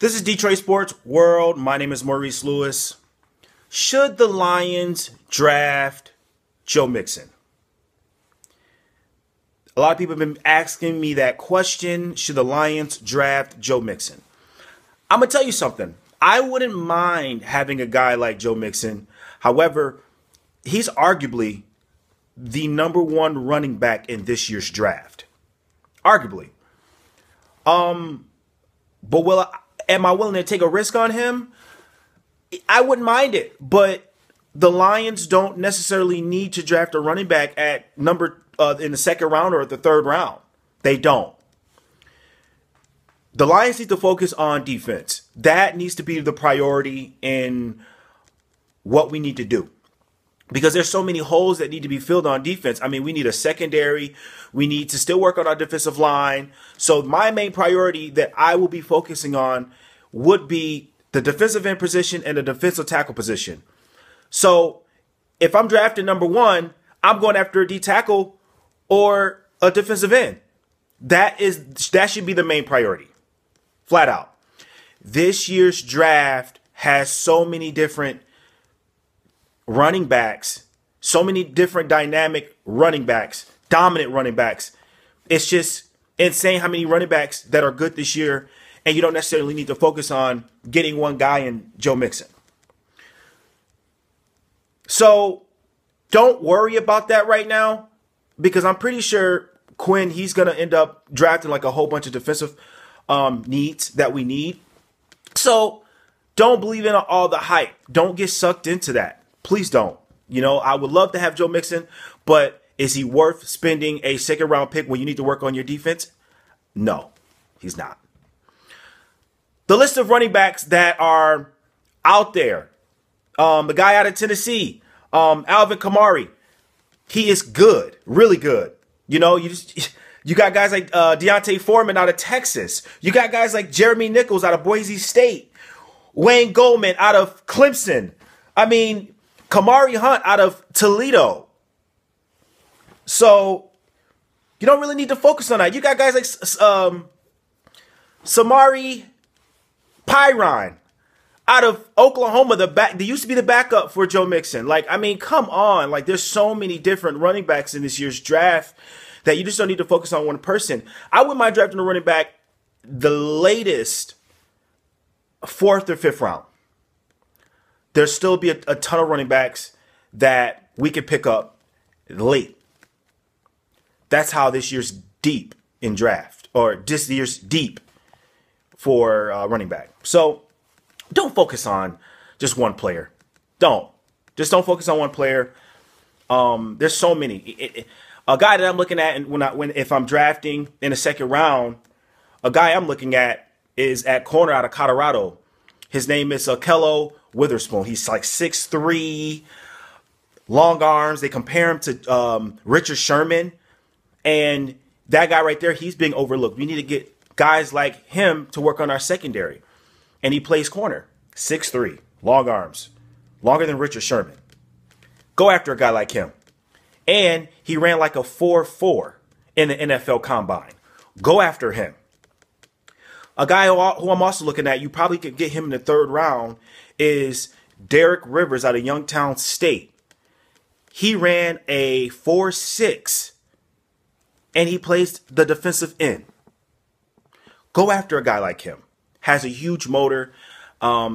This is Detroit Sports World. My name is Maurice Lewis. Should the Lions draft Joe Mixon? A lot of people have been asking me that question. Should the Lions draft Joe Mixon? I'm going to tell you something. I wouldn't mind having a guy like Joe Mixon. However, he's arguably the #1 running back in this year's draft. Arguably. But am I willing to take a risk on him? I wouldn't mind it, but the Lions don't necessarily need to draft a running back at in the second round or the third round. They don't. The Lions need to focus on defense. That needs to be the priority in what we need to do. Because there's so many holes that need to be filled on defense. I mean, we need a secondary. We need to still work on our defensive line. So my main priority that I will be focusing on would be the defensive end position and the defensive tackle position. So if I'm drafting #1, I'm going after a D tackle or a defensive end. That should be the main priority. Flat out. This year's draft has so many different running backs, so many different dynamic running backs, dominant running backs. It's just insane how many running backs that are good this year, and you don't necessarily need to focus on getting one guy in Joe Mixon. So don't worry about that right now, because I'm pretty sure Quinn, he's going to end up drafting like a whole bunch of defensive needs that we need. So don't believe in all the hype. Don't get sucked into that. Please don't. You know, I would love to have Joe Mixon, but is he worth spending a second-round pick when you need to work on your defense? No, he's not. The list of running backs that are out there, the guy out of Tennessee, Alvin Kamara, he is good, really good. You know, you got guys like Deontay Foreman out of Texas. You got guys like Jeremy Nichols out of Boise State, Wayne Goldman out of Clemson. I mean, Kamari Hunt out of Toledo. So you don't really need to focus on that. You got guys like Samari Pyron out of Oklahoma. They used to be the backup for Joe Mixon. Like, I mean, come on. Like, there's so many different running backs in this year's draft that you just don't need to focus on one person. I wouldn't mind drafting a running back the latest 4th or 5th round. There'll still be a ton of running backs that we can pick up late. That's how this year's deep in draft, or this year's deep for running back. So don't focus on just one player. Just don't focus on one player. There's so many. A guy that I'm looking at, and if I'm drafting in the second round, a guy I'm looking at is at corner out of Colorado. His name is Kello Witherspoon. He's like 6'3", long arms. They compare him to Richard Sherman. And that guy right there, he's being overlooked. We need to get guys like him to work on our secondary. And he plays corner. 6'3", long arms. Longer than Richard Sherman. Go after a guy like him. And he ran like a 4.4 in the NFL Combine. Go after him. A guy who I'm also looking at, you probably could get him in the 3rd round, is Derek Rivers out of Youngstown State. He ran a 4.6, and he plays the defensive end. Go after a guy like him. Has a huge motor. I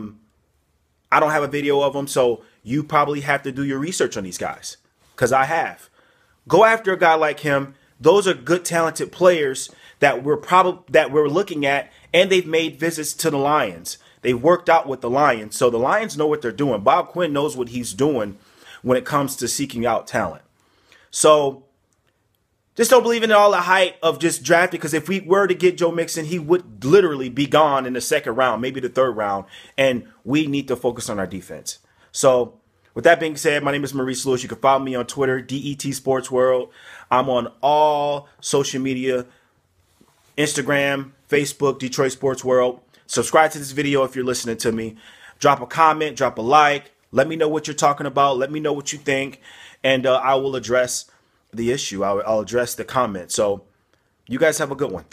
don't have a video of him, so you probably have to do your research on these guys, because I have. Go after a guy like him. Those are good, talented players that we're looking at, and they've made visits to the Lions. They've worked out with the Lions, so the Lions know what they're doing. Bob Quinn knows what he's doing when it comes to seeking out talent. So just don't believe in all the hype of just drafting, because if we were to get Joe Mixon, he would literally be gone in the 2nd round, maybe the 3rd round, and we need to focus on our defense. So with that being said, my name is Maurice Lewis. You can follow me on Twitter, DET Sports World. I'm on all social media, Instagram, Facebook, Detroit Sports World. Subscribe to this video if you're listening to me. Drop a comment, drop a like. Let me know what you're talking about. Let me know what you think, and I will address the issue. I'll address the comment. So you guys have a good one.